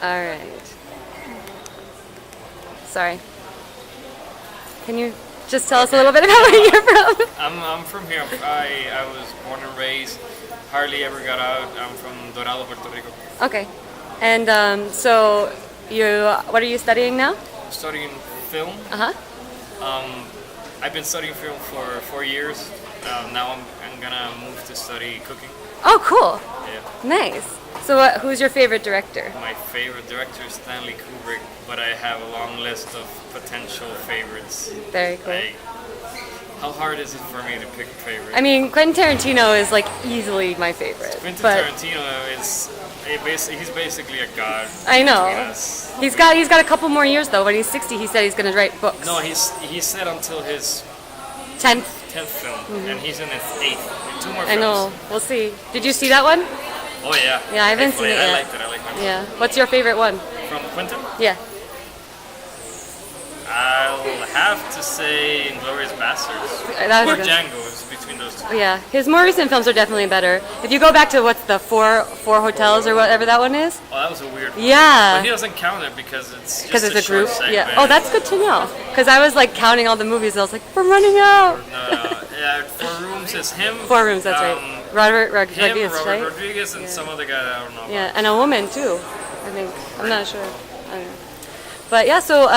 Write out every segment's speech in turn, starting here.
All right. Sorry. Can you just tell us a little bit about where you're from? I'm from here. I was born and raised. Hardly ever got out. I'm from Dorado, Puerto Rico. Okay. And so what are you studying now? Studying film. Uh-huh. I've been studying film for 4 years. Now I'm gonna move to study cooking. Oh, cool. Yeah. Nice. So who's your favorite director? My favorite director is Stanley Kubrick, but I have a long list of potential favorites. Very cool. How hard is it for me to pick a favorite? I mean, Quentin Tarantino is like easily my favorite. Quentin but Tarantino he's basically a god. I know. Yes. He's got a couple more years though. When he's 60, he said he's going to write books. No, he said until his 10th film, and he's in his 8th. 2 more films. I know. We'll see. Did you see that one? Oh yeah. Yeah, I haven't seen it yet. I liked it. I liked it. Yeah. What's your favorite one? From Quentin? Yeah. I'll have to say Inglourious Basterds. That was Or good. Django is between those two. Yeah, his more recent films are definitely better. If you go back to what's the four hotels or whatever that one is. Oh, that was a weird one. Yeah. But he doesn't count it because it's Because just it's a short group. segment. Yeah. Oh, that's good to know. Because I was like counting all the movies. And I was like, we're running out. No. Yeah, 4 Rooms is him. 4 Rooms. That's right. Robert Rodriguez, Robert right? Rodriguez, and some other guy that I don't know. Yeah, and a woman too. I think. I'm not sure. I don't know. But yeah, so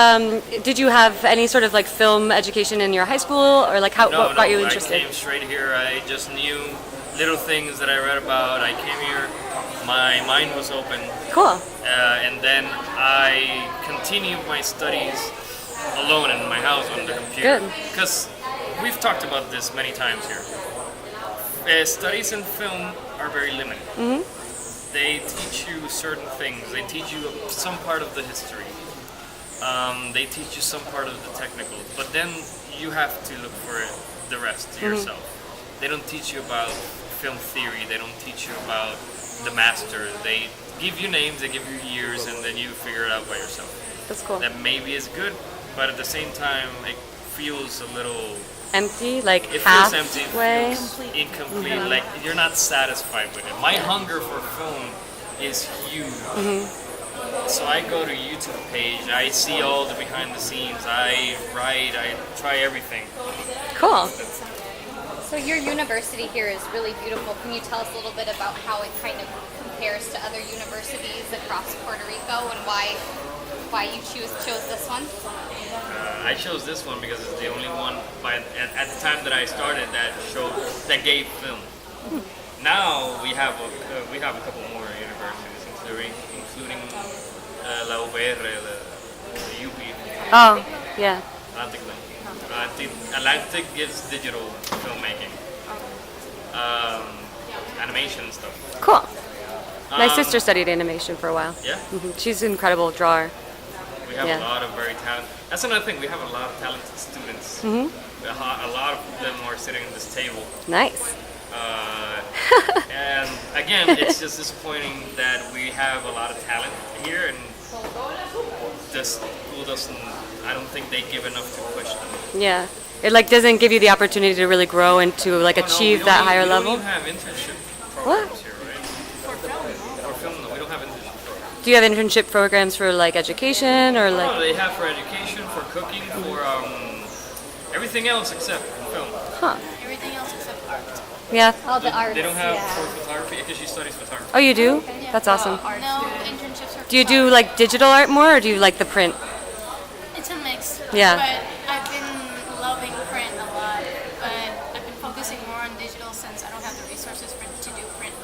did you have any sort of like film education in your high school, or like what got you interested? I came straight here. I just knew little things that I read about. I came here. My mind was open. Cool. And then I continued my studies alone in my house on the computer. Good. Because we've talked about this many times here. Studies in film are very limited. Mm-hmm. They teach you certain things. They teach you some part of the history. They teach you some part of the technical. But then you have to look for the rest yourself. They don't teach you about film theory. They don't teach you about the master. They give you names, they give you years, and then you figure it out by yourself. That's cool. That maybe is good, but at the same time, it feels a little empty, like it halfway. Feels empty, incomplete. Like you're not satisfied with it. My hunger for film is huge. So I go to YouTube page. I see all the behind the scenes. I write. I try everything. Cool. So your university here is really beautiful. Can you tell us a little bit about how it kind of compares to other universities across Puerto Rico and why you chose this one? I chose this one because it's the only one at the time that I started that gave film. Now we have a couple more universities, including La UPR, the UP. Oh, yeah. Atlantic gives digital filmmaking, animation and stuff. Cool. My sister studied animation for a while. Yeah? She's an incredible drawer. We have a lot of very talented. That's another thing. We have a lot of talented students. A lot of them are sitting at this table. Nice. And again, it's just disappointing that we have a lot of talent here, and this school doesn't. I don't think they give enough to push them. Yeah. It like doesn't give you the opportunity to really grow and to like achieve that higher level. We don't even have internship programs here, right? For film, no, we don't have internship programs. Do you have internship programs for like education or like? No, they have for education, for cooking, for everything else except film. Huh. Everything else except art. Yeah. All the arts. They don't have for photography because she studies photography. Oh, you do? That's awesome. No internships for Do you do like digital art more, or do you like the print? It's a mix. Yeah. But I've been loving print a lot, but I've been focusing more on digital since I don't have the resources to do print.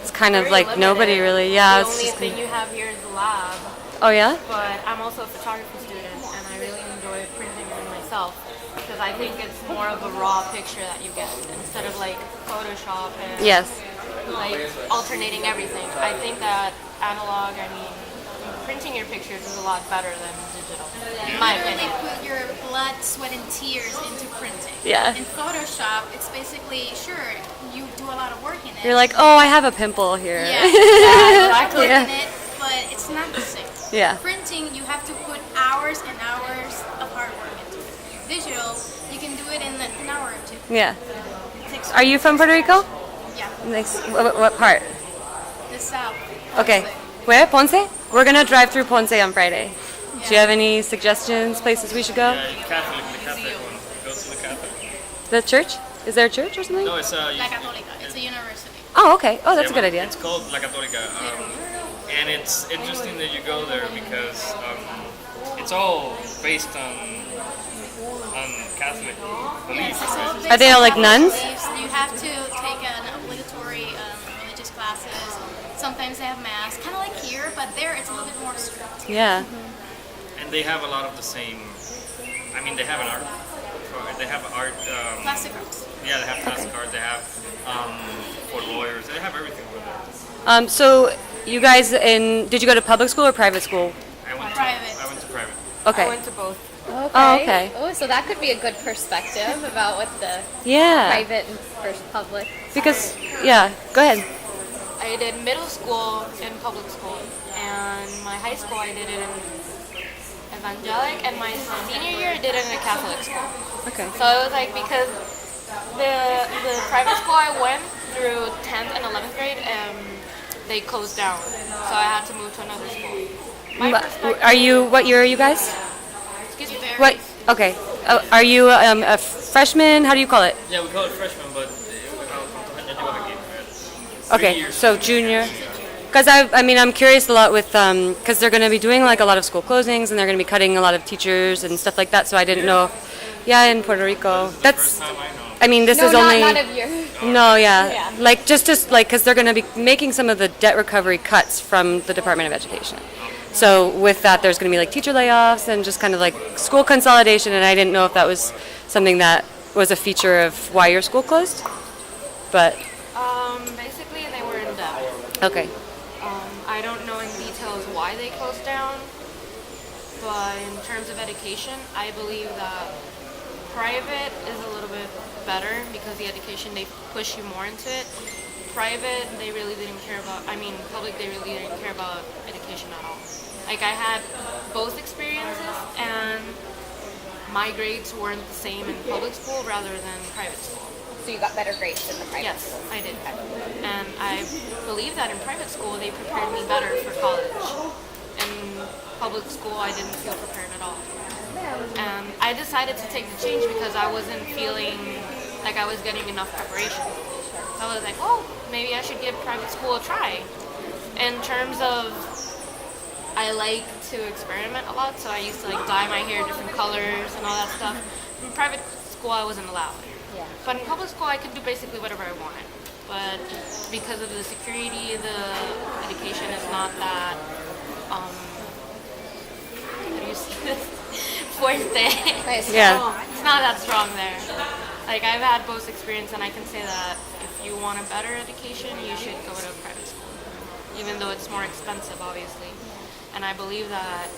It's kind of like nobody really. Yeah. The It's only just, thing you have here is the lab, oh yeah. but I'm also a photography student, and I really enjoy printing them myself because I think it's more of a raw picture that you get instead of like Photoshop and Yes. like alternating everything. I think that analog, printing your pictures is a lot better than digital, in my You really opinion. put your blood, sweat, and tears into printing. Yeah. In Photoshop, it's basically, sure, you do a lot of work in it. You're like, oh, I have a pimple here. Yeah, exactly. Yeah. In it, but it's not the same. Yeah. Printing, you have to put hours and hours of hard work into it. Digital, you can do it in an hour or two. Yeah. It takes Are you from Puerto Rico? Yeah, Next, what part? the South. Okay. Where? Ponce? We're gonna drive through Ponce on Friday. Do you have any suggestions, places we should go? Catholic, the Catholic one. Go to the Catholic. The church? Is there a church or something? No, it's La Católica. It's a university. Oh, okay. Oh, that's a good idea. It's called La Católica, and it's interesting that you go there because it's all based on Catholic beliefs. Are they all like nuns? You have to take an obligatory religious classes. Sometimes they have mass, kind of like here, but there it's a little bit more strict. Yeah. And they have a lot of the same. I mean, they have an art. They have art. Plastic arts. Yeah, they have plastic art. They have for lawyers. They have everything over there. So you guys did you go to public school or private school? I went to private. Okay. I went to both. Okay. Oh, okay. Oh, so that could be a good perspective about what the Yeah. private and first public. Because yeah, go ahead. I did middle school in public school, and my high school I did it in evangelic, and my senior year I did it in a Catholic school. Okay. So it was like because the private school I went through 10th and 11th grade, they closed down, so I had to move to another school. My perspective- Are you? What year are you guys? Excuse me. What? Okay. Are you a freshman? How do you call it? Yeah, we call it freshman, but Okay, so junior. Because I'm curious a lot with because they're going to be doing like a lot of school closings and they're going to be cutting a lot of teachers and stuff like that. So I didn't know. Yeah, in Puerto Rico. That's. First time I know. I mean, this No, is only. not of your. No, yeah. Yeah. Like just like because they're going to be making some of the debt recovery cuts from the Department of Education. So with that, there's going to be like teacher layoffs and just kind of like school consolidation. And I didn't know if that was something that was a feature of why your school closed. But Basically they were in debt. okay. I don't know in details why they closed down, but in terms of education, I believe that private is a little bit better because the education, they push you more into it. Private, they really didn't care about, public, they really didn't care about education at all. Like I had both experiences and my grades weren't the same in public school rather than private school. So you got better grades in the private Yes, school. I did. And I believe that in private school they prepared me better for college. In public school I didn't feel prepared at all. And I decided to take the change because I wasn't feeling like I was getting enough preparation. So I was like, oh, maybe I should give private school a try. In terms of, I like to experiment a lot, so I used to like dye my hair different colors and all that stuff. In private school I wasn't allowed. Yeah. But in public school, I could do basically whatever I wanted. But because of the security, the education is not that, how do you see this? Fuerte. Nice. Yeah. It's not that strong there. Like, I've had both experience, and I can say that if you want a better education, you should go to a private school. Even though it's more expensive, obviously. And I believe that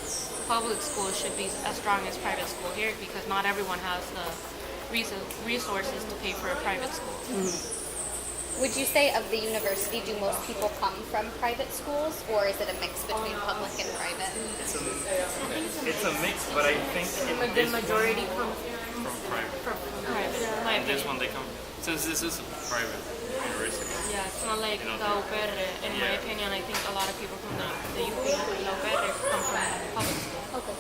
public school should be as strong as private school here because not everyone has the resources to pay for a private school. Would you say of the university, do most people come from private schools, or is it a mix between public and private? It's a mix, but I think The majority comes from private. from private. My And this opinion. one they come since this is a private university. Yeah, it's not like the UPR. In my Yeah. opinion, I think a lot of people from the UP and the UPR come from public school. Okay.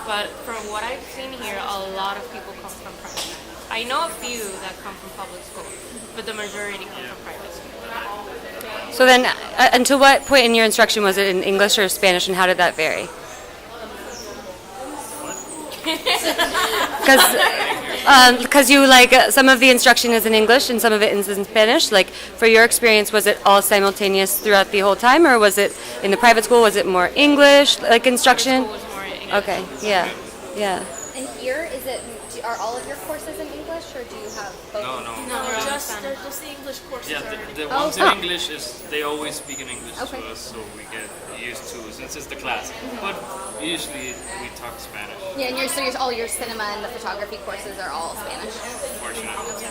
But from what I've seen here, a lot of people come from private. I know a few that come from public school, but the majority come from private school. So then, until what point in your instruction was it in English or Spanish, and how did that vary? Because you like some of the instruction is in English and some of it is in Spanish. Like for your experience, was it all simultaneous throughout the whole time, or was it in the private school? Was it more English like instruction? School was more English. Okay, yeah, yeah. And here, are all of your courses in English, or do you have both? No. They're just the English courses. Yeah, are the ones in English they always speak in English Okay. to us, so we get used to since it's the class. But usually we talk Spanish. Yeah, and all your cinema and the photography courses are all Spanish. Fortunately.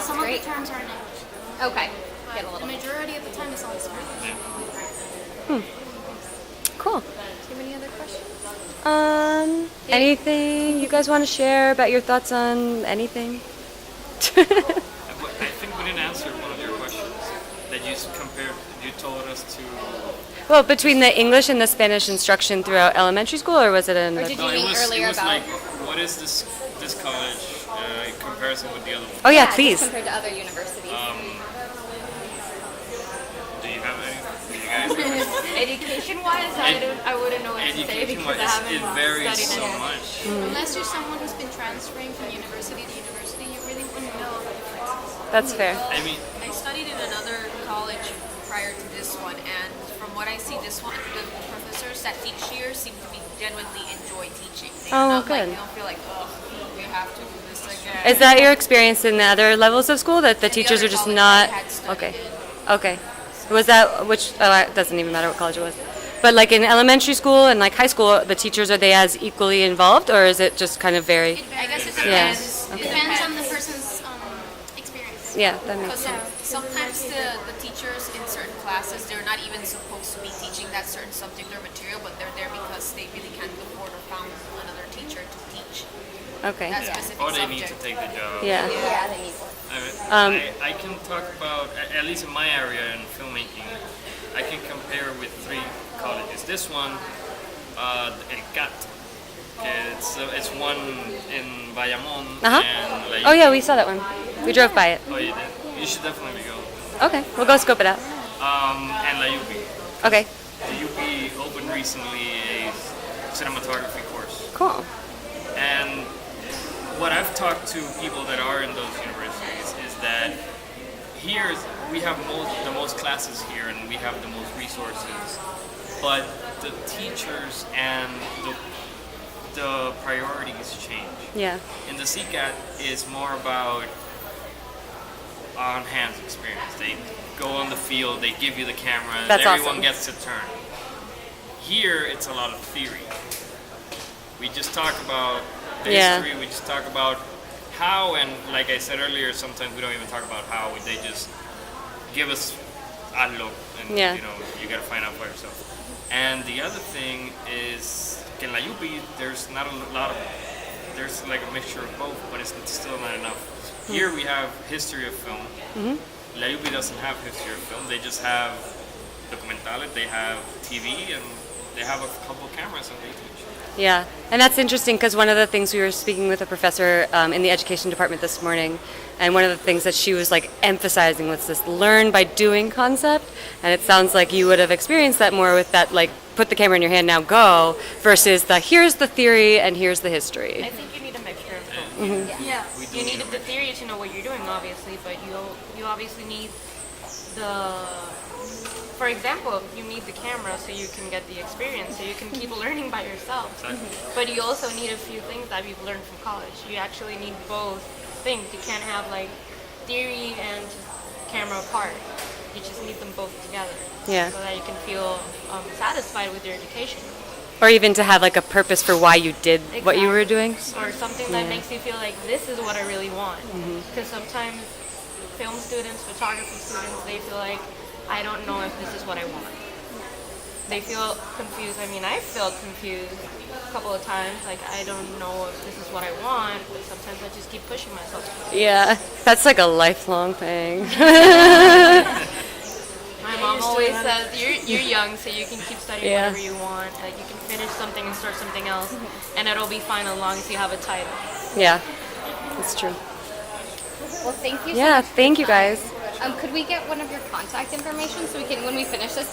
Some of the great. terms are in English. Okay. Get a The little. majority of the time is all Spanish. Cool. Do you have any other questions? Anything you guys want to share about your thoughts on anything? I think we didn't answer one of your questions that you compared. You told us to. Well, between the English and the Spanish instruction throughout elementary school, or was it in? Or did No, you mean earlier it was about? like, what is this college in comparison with the other one? Oh yeah, just please. compared to other universities. Do you have any? Do you guys have any? Education-wise, I wouldn't know what to say Education because I wise, haven't it varies studied so it. much. Unless you're someone who's been transferring from university to university, you really wouldn't know the differences. That's fair. I mean, I studied in another college prior to this one, and from what I see, this one, the professors that teach here seem to be genuinely enjoy teaching. They Oh, not good. Like, they don't feel like, oh, we have to do this again. Is that your experience in the other levels of school, that the teachers other are just college not? I had studied Okay. in. Okay. Was that which? Oh, it doesn't even matter what college it was. But like in elementary school and like high school, the teachers, are they as equally involved, or is it just kind of vary? I guess it Yeah. depends. Okay. It depends on the person's experience. Yeah, that makes Because sense. sometimes the teachers in certain classes, they're not even supposed to be teaching that certain subject or material, but they're there because they really can't afford or found another teacher to teach Okay. that specific or they need to subject. take the job. Yeah. Yeah, they need one. I can talk about, at least in my area in filmmaking, I can compare with 3 colleges. This one, El CAT. It's one in Bayamon Uh-huh. and Oh yeah, we saw that one. We drove by it. Oh, you did? You should definitely go. Okay, we'll go scope it out. And La UP. Okay. The UP opened recently a cinematography course. Cool. And what I've talked to people that are in those universities is that here we have the most classes here and we have the most resources, but the teachers and the priorities change. Yeah. In the CCAT is more about on-hands experience. They go on the field, they give you the camera, That's everyone awesome. gets to turn. Here it's a lot of theory. We just talk about the Yeah. history, we just talk about how, and like I said earlier, sometimes we don't even talk about how, they just give us hazlo, and Yeah. you know, you gotta find out for yourself. And the other thing is, in La UP, there's not a lot of, there's like a mixture of both, but it's still not enough. Here we have history of film. La UP doesn't have history of film, they just have documentales, they have TV, and they have a couple of cameras and they teach. Yeah, and that's interesting because one of the things we were speaking with a professor in the education department this morning, and one of the things that she was like emphasizing was this learn by doing concept, and it sounds like you would have experienced that more with that, like put the camera in your hand, now go, versus the here's the theory and here's the history. I think you need a mixture of both. Yeah. We do You need need a the theory to know what you're doing, obviously, but you obviously need the. For example, you need the camera so you can get the experience, so you can keep learning by yourself. Exactly. But you also need a few things that you've learned from college. You actually need both things. You can't have like theory and camera apart. You just need them both together. Yeah. So that you can feel satisfied with your education. Or even to have like a purpose for why you did what you were doing. Or something that Yeah. makes you feel like this is what I really want. Because sometimes film students, photography students, they feel like I don't know if this is what I want. They feel confused. I mean, I felt confused a couple of times. Like I don't know if this is what I want, but sometimes I just keep pushing myself. Yeah, that's like a lifelong thing. My mom always says, "You're young, so you can keep studying Yeah. whatever you want. Like you can finish something and start something else, and it'll be fine as long as you have a title." Yeah, that's true. Well, thank you. Yeah, so much for thank you your time. guys. Could we get one of your contact information so we can, when we finish this,